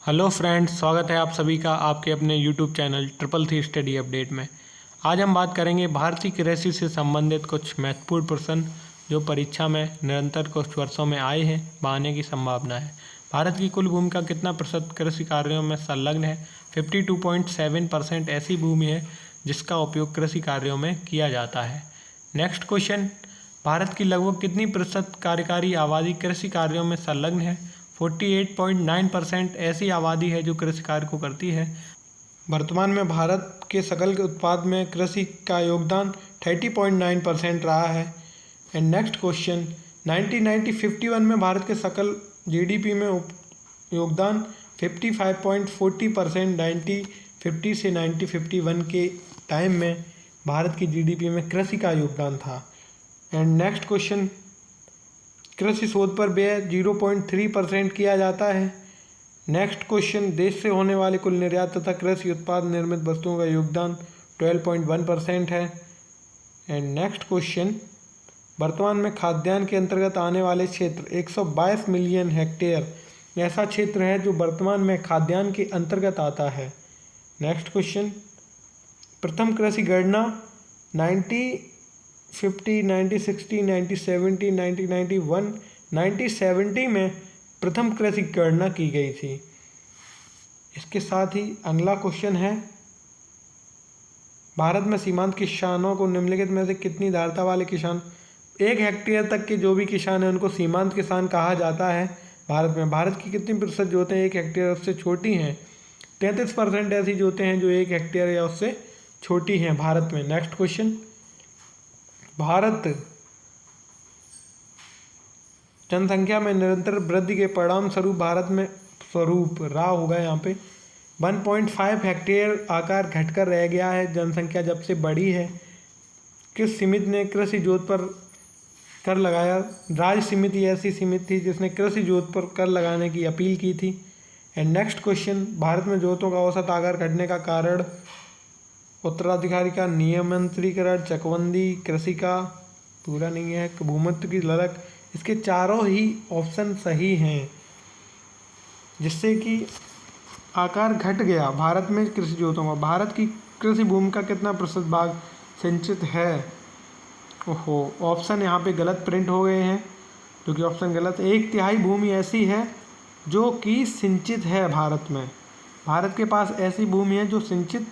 Hello friends, स्वागत है आप सभी का आपके अपने YouTube channel triple three study update में। आज हम बात करेंगे भारतीय कृषि से संबंधित कुछ महत्वपूर्ण प्रश्न जो परीक्षा में निरंतर कुछ वर्षों में आए हैं व आने की संभावना है। भारत की कुल भूमि का कितना प्रतिशत कृषि कार्यों में संलग्न है? 52.7% ऐसी भूमि है जिसका उपयोग कृषि कार्यों में किया जाता है। नेक्स्ट क्वेश्चन, भारत की लगभग कितनी प्रतिशत कार्यकारी आबादी कृषि कार्यों में संलग्न है? 48.9% ऐसी आबादी है जो कृषि कार्य को करती है। वर्तमान में भारत के सकल के उत्पाद में कृषि का योगदान 30.9% रहा है। एंड नेक्स्ट क्वेश्चन, 1951 में भारत के सकल जीडीपी में योगदान 55.40%, 1950 से 1951 के टाइम में भारत की जीडीपी में कृषि का योगदान था। एंड नेक्स्ट क्वेश्चन, कृषि शोध पर व्यय 0.3% किया जाता है। नेक्स्ट क्वेश्चन, देश से होने वाले कुल निर्यात तथा कृषि उत्पाद निर्मित वस्तुओं का योगदान 12.1% है। एंड नेक्स्ट क्वेश्चन, वर्तमान में खाद्यान्न के अंतर्गत आने वाले क्षेत्र 122 मिलियन हेक्टेयर ऐसा क्षेत्र है जो वर्तमान में खाद्यान्न के अंतर्गत आता है। नेक्स्ट क्वेश्चन, प्रथम कृषि गणना 1950, 1960, 1970, 1991, 1970 में प्रथम कृषि गणना की गई थी। इसके साथ ही अगला क्वेश्चन है, भारत में सीमांत किसानों को निम्नलिखित में से कितनी धारता वाले किसान, 1 हेक्टेयर तक के जो भी किसान हैं उनको सीमांत किसान कहा जाता है। भारत की कितनी प्रतिशत जोतें 1 हेक्टेयर उससे छोटी हैं? 33% ऐसी जोतें हैं जो 1 हेक्टेयर या उससे छोटी हैं भारत में। नेक्स्ट क्वेश्चन, भारत जनसंख्या में निरंतर वृद्धि के परिणाम स्वरूप भारत में स्वरूप रहा होगा यहाँ पे 1.5 हेक्टेयर आकार घटकर रह गया है। जनसंख्या जब से बढ़ी है। किस समिति ने कृषि जोत पर कर लगाया? राज्य समिति ऐसी समिति थी जिसने कृषि जोत पर कर लगाने की अपील की थी। एंड नेक्स्ट क्वेश्चन, भारत में जोतों का औसत आकार घटने का कारण उत्तराधिकारी का नियमंत्रीकरण, चकबंदी, कृषि का पूरा नहीं है, भूमध्य की लड़क। इसके चारों ही ऑप्शन सही हैं जिससे कि आकार घट गया भारत में कृषि जोतों का। भारत की कृषि भूमि का कितना प्रतिशत भाग सिंचित है? ओहो, ऑप्शन यहाँ पे गलत प्रिंट हो गए हैं जो कि ऑप्शन गलत है। 1/3 भूमि ऐसी है जो कि सिंचित है भारत में। भारत के पास ऐसी भूमि है जो सिंचित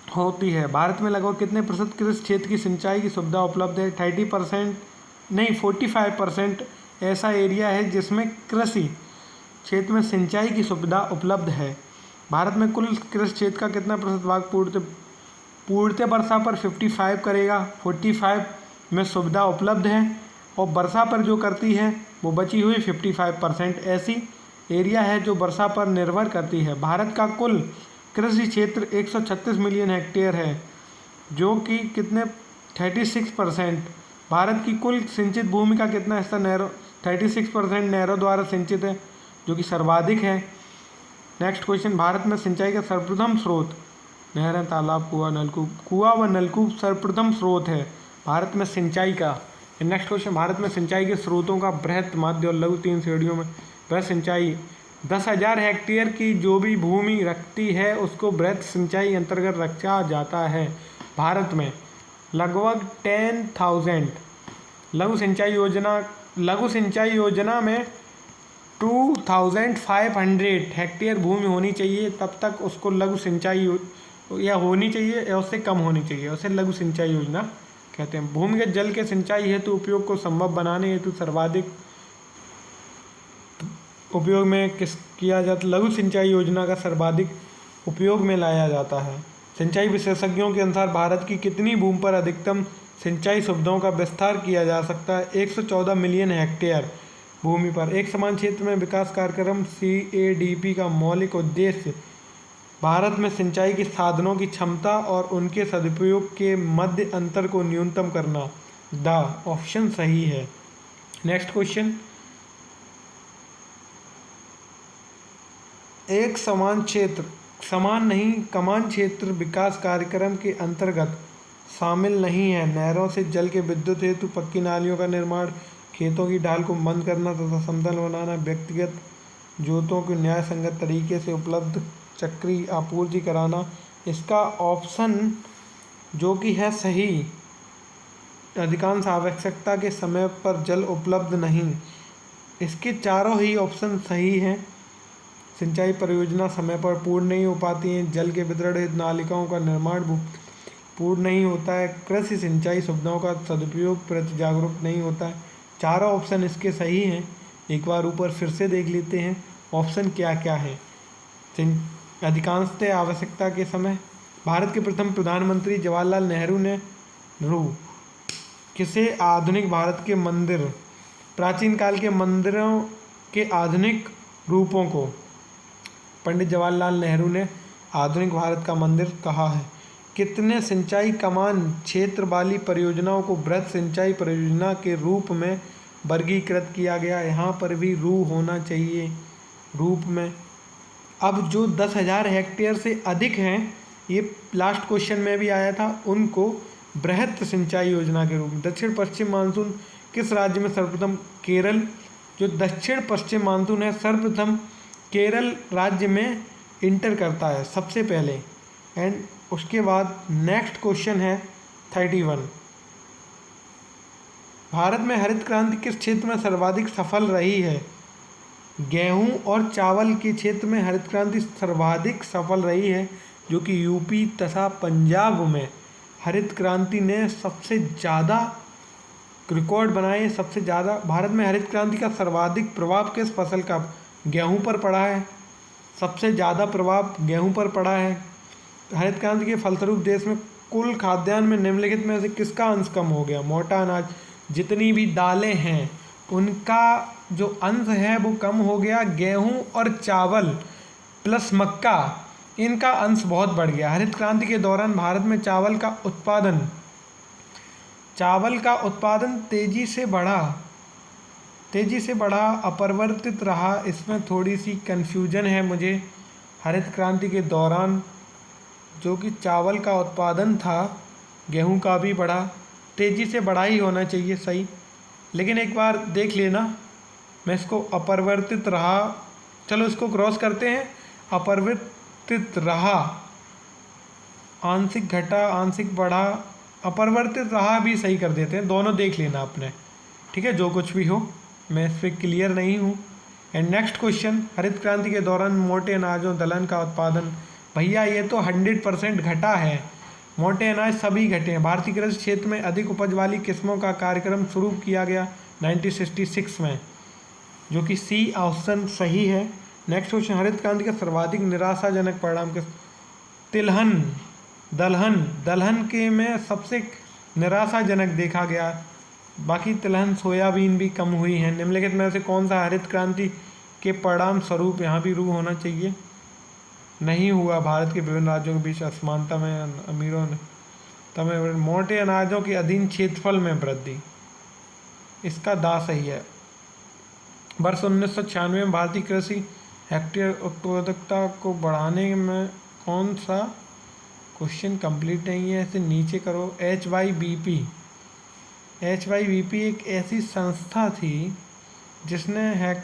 होती है। भारत में लगभग कितने प्रतिशत कृषि क्षेत्र की सिंचाई की सुविधा उपलब्ध है? 30% नहीं 45% ऐसा एरिया है जिसमें कृषि क्षेत्र में सिंचाई की सुविधा उपलब्ध है। भारत में कुल कृषि क्षेत्र का कितना प्रतिशत भाग पूर्णतः वर्षा पर 55 करेगा, 45 में सुविधा उपलब्ध है और वर्षा पर जो करती है वो बची हुई 55% ऐसी एरिया है जो वर्षा पर निर्भर करती है। भारत का कुल कृषि क्षेत्र 136 मिलियन हेक्टेयर है जो कि कितने 36%। भारत की कुल सिंचित भूमि का कितना हिस्सा नहरों 36% नहरों द्वारा सिंचित है जो कि सर्वाधिक है। नेक्स्ट क्वेश्चन, भारत में सिंचाई का सर्वप्रथम स्रोत नहरें, तालाब, कुआं व नलकूप सर्वप्रथम स्रोत है भारत में सिंचाई का। नेक्स्ट क्वेश्चन, भारत में सिंचाई के स्रोतों का बृहत, मध्य और लघु 3 श्रेणियों में बृहत सिंचाई 10,000 हेक्टेयर की जो भी भूमि रखती है उसको बृहत सिंचाई अंतर्गत रखा जाता है। भारत में लगभग 10,000 लघु सिंचाई योजना में 2,500 हेक्टेयर भूमि होनी चाहिए, तब तक उसको लघु सिंचाई या होनी चाहिए या उससे कम होनी चाहिए, उसे लघु सिंचाई योजना कहते हैं। भूमिगत जल के सिंचाई हेतु उपयोग को संभव बनाने हेतु सर्वाधिक उपयोग में किया जाता, लघु सिंचाई योजना का सर्वाधिक उपयोग में लाया जाता है। सिंचाई विशेषज्ञों के अनुसार भारत की कितनी भूमि पर अधिकतम सिंचाई सुविधाओं का विस्तार किया जा सकता है? 114 मिलियन हेक्टेयर भूमि पर। एक समान क्षेत्र में विकास कार्यक्रम CADP का मौलिक उद्देश्य भारत में सिंचाई के साधनों की क्षमता और उनके सदुपयोग के मध्य अंतर को न्यूनतम करना। द ऑप्शन सही है। नेक्स्ट क्वेश्चन, एक कमान क्षेत्र विकास कार्यक्रम के अंतर्गत शामिल नहीं है। नहरों से जल के विद्युत हेतु पक्की नालियों का निर्माण, खेतों की ढाल को बंद करना तथा समतल बनाना, व्यक्तिगत जोतों को न्याय संगत तरीके से उपलब्ध चक्री आपूर्ति कराना। इसका ऑप्शन जो कि है सही, अधिकांश आवश्यकता के समय पर जल उपलब्ध नहीं। इसके चारों ही ऑप्शन सही हैं। सिंचाई परियोजना समय पर पूर्ण नहीं हो पाती हैं। जल के वितरण हेतु नालिकाओं का निर्माण पूर्ण नहीं होता है। कृषि सिंचाई सुविधाओं का सदुपयोग प्रति जागरूक नहीं होता है। चारों ऑप्शन इसके सही हैं। एक बार ऊपर फिर से देख लेते हैं ऑप्शन क्या क्या है। अधिकांशतः आवश्यकता के समय। भारत के प्रथम प्रधानमंत्री जवाहरलाल नेहरू ने किसे आधुनिक भारत के मंदिर, प्राचीन काल के मंदिरों के आधुनिक रूपों को पंडित जवाहरलाल नेहरू ने आधुनिक भारत का मंदिर कहा है। कितने सिंचाई कमान क्षेत्र वाली परियोजनाओं को बृहद सिंचाई परियोजना के रूप में वर्गीकृत किया गया। यहाँ पर भी रू होना चाहिए रूप में। अब जो 10,000 हेक्टेयर से अधिक हैं, ये लास्ट क्वेश्चन में भी आया था, उनको बृहद सिंचाई योजना के रूप में। दक्षिण पश्चिम मानसून किस राज्य में सर्वप्रथम? केरल। जो दक्षिण पश्चिम मानसून है सर्वप्रथम केरल राज्य में इंटर करता है सबसे पहले। एंड उसके बाद नेक्स्ट क्वेश्चन है 31। भारत में हरित क्रांति किस क्षेत्र में सर्वाधिक सफल रही है? गेहूं और चावल के क्षेत्र में हरित क्रांति सर्वाधिक सफल रही है, जो कि यूपी तथा पंजाब में हरित क्रांति ने सबसे ज़्यादा रिकॉर्ड बनाए। सबसे ज़्यादा भारत में हरित क्रांति का सर्वाधिक प्रभाव किस फसल का? गेहूं पर पड़ा है। सबसे ज़्यादा प्रभाव गेहूं पर पड़ा है। हरित क्रांति के फलस्वरूप देश में कुल खाद्यान्न में निम्नलिखित में से किसका अंश कम हो गया? मोटा अनाज, जितनी भी दालें हैं उनका जो अंश है वो कम हो गया। गेहूं और चावल प्लस मक्का, इनका अंश बहुत बढ़ गया। हरित क्रांति के दौरान भारत में चावल का उत्पादन तेजी से बढ़ा, अपरिवर्तित रहा। इसमें थोड़ी सी कन्फ्यूजन है मुझे। हरित क्रांति के दौरान जो कि चावल का उत्पादन था, गेहूं का भी बढ़ा, तेज़ी से बढ़ा ही होना चाहिए सही, लेकिन एक बार देख लेना। मैं इसको अपरिवर्तित रहा, चलो इसको क्रॉस करते हैं। अपरिवर्तित रहा, आंशिक घटा, आंशिक बढ़ा, अपरिवर्तित रहा भी सही कर देते हैं। दोनों देख लेना आपने, ठीक है, जो कुछ भी हो, मैं इस पर क्लियर नहीं हूँ। एंड नेक्स्ट क्वेश्चन, हरित क्रांति के दौरान मोटे अनाजों दलहन का उत्पादन। भैया ये तो 100% घटा है। मोटे अनाज सभी घटे हैं। भारतीय कृषि क्षेत्र में अधिक उपज वाली किस्मों का कार्यक्रम शुरू किया गया 1966 में, जो कि सी ऑप्शन सही है। नेक्स्ट क्वेश्चन, हरित क्रांति का सर्वाधिक निराशाजनक परिणाम किस? दलहन के में सबसे निराशाजनक देखा गया। बाकी तिलहन, सोयाबीन भी कम हुई हैं। निम्नलिखित में से कौन सा हरित क्रांति के परिणाम स्वरूप, यहाँ भी रू होना चाहिए, नहीं हुआ? भारत के विभिन्न राज्यों के बीच असमानता में अमीरों ने तमें मोटे अनाजों के अधीन क्षेत्रफल में वृद्धि, इसका दा सही है। वर्ष 1996 में भारतीय कृषि हेक्टेयर उत्पादकता को बढ़ाने में कौन सा? क्वेश्चन कंप्लीट नहीं है, इसे नीचे करो। HYBP एक ऐसी संस्था थी जिसने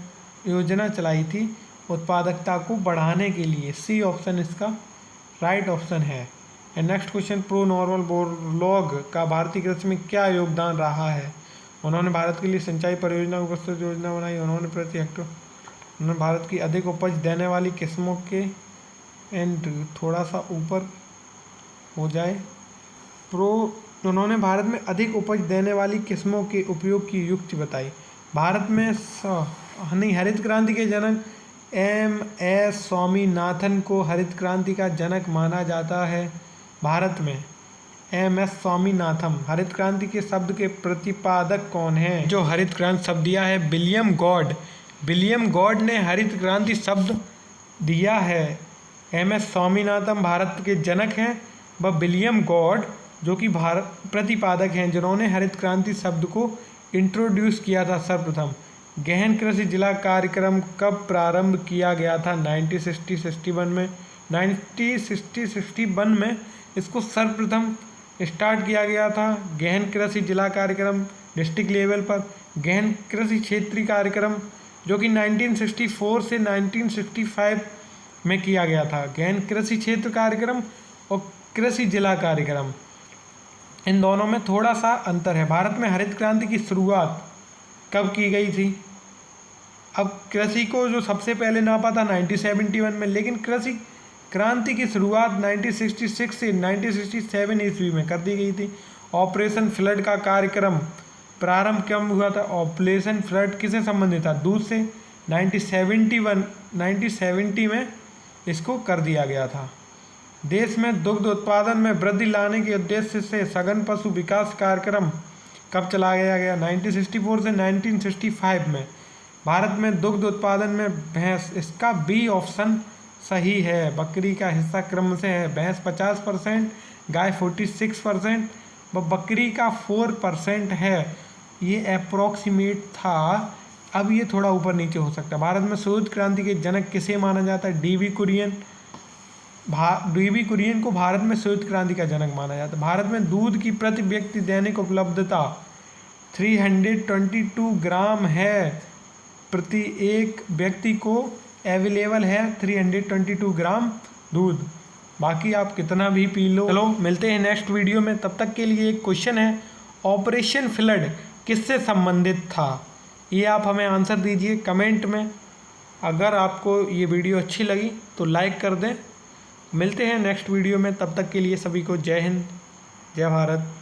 योजना चलाई थी उत्पादकता को बढ़ाने के लिए। सी ऑप्शन इसका राइट ऑप्शन है। And next question, pro normal Borlaug का भारतीय कृषि में क्या योगदान रहा है? उन्होंने भारत के लिए सिंचाई परियोजना को प्रस्तुत योजना बनाई। उन्होंने भारत की अधिक उपज देने वाली किस्मों के एंड थोड़ा सा ऊपर हो जाए। उन्होंने भारत में अधिक उपज देने वाली किस्मों के उपयोग की युक्ति बताई। भारत में हरित क्रांति के जनक MS स्वामीनाथन को हरित क्रांति का जनक माना जाता है। भारत में MS स्वामीनाथन। हरित क्रांति के शब्द के प्रतिपादक कौन है? जो हरित क्रांति शब्द दिया है, विलियम गॉड ने हरित क्रांति शब्द दिया है। MS स्वामीनाथन भारत के जनक हैं, व विलियम गॉड जो कि भारत प्रतिपादक हैं, जिन्होंने हरित क्रांति शब्द को इंट्रोड्यूस किया था सर्वप्रथम। गहन कृषि जिला कार्यक्रम कब प्रारंभ किया गया था? 1960-61 में। 1960-61 में इसको सर्वप्रथम स्टार्ट किया गया था। गहन कृषि जिला कार्यक्रम डिस्ट्रिक्ट लेवल पर, गहन कृषि क्षेत्रीय कार्यक्रम जो कि 1964 से 1965 में किया गया था। गहन कृषि क्षेत्र कार्यक्रम और कृषि जिला कार्यक्रम, इन दोनों में थोड़ा सा अंतर है। भारत में हरित क्रांति की शुरुआत कब की गई थी? अब कृषि को जो सबसे पहले नापा था 1971 में, लेकिन कृषि क्रांति की शुरुआत 1966 से 1967 ईस्वी में कर दी गई थी। ऑपरेशन फ्लड का कार्यक्रम प्रारंभ कब हुआ था? ऑपरेशन फ्लड किससे संबंधित था? दूध से। 1970 में इसको कर दिया गया था। देश में दुग्ध उत्पादन में वृद्धि लाने के उद्देश्य से सघन पशु विकास कार्यक्रम कब चलाया गया? 1964 से 1965 में। भारत में दुग्ध उत्पादन में भैंस, इसका बी ऑप्शन सही है। बकरी का हिस्सा क्रम से है। भैंस 50%, गाय 46% व बकरी का 4% है। ये अप्रोक्सीमेट था, अब ये थोड़ा ऊपर नीचे हो सकता है। भारत में श्वेत क्रांति के जनक किसे माना जाता है? डी.वी. कुरियन। डी.वी. कुरियन को भारत में श्वेत क्रांति का जनक माना जाता है। भारत में दूध की प्रति व्यक्ति दैनिक उपलब्धता 322 ग्राम है। प्रति एक व्यक्ति को अवेलेबल है 322 ग्राम दूध। बाकी आप कितना भी पी लो। चलो मिलते हैं नेक्स्ट वीडियो में, तब तक के लिए एक क्वेश्चन है, ऑपरेशन फ्लड किससे संबंधित था? ये आप हमें आंसर दीजिए कमेंट में। अगर आपको ये वीडियो अच्छी लगी तो लाइक कर दें। मिलते हैं नेक्स्ट वीडियो में, तब तक के लिए सभी को जय हिंद, जय भारत।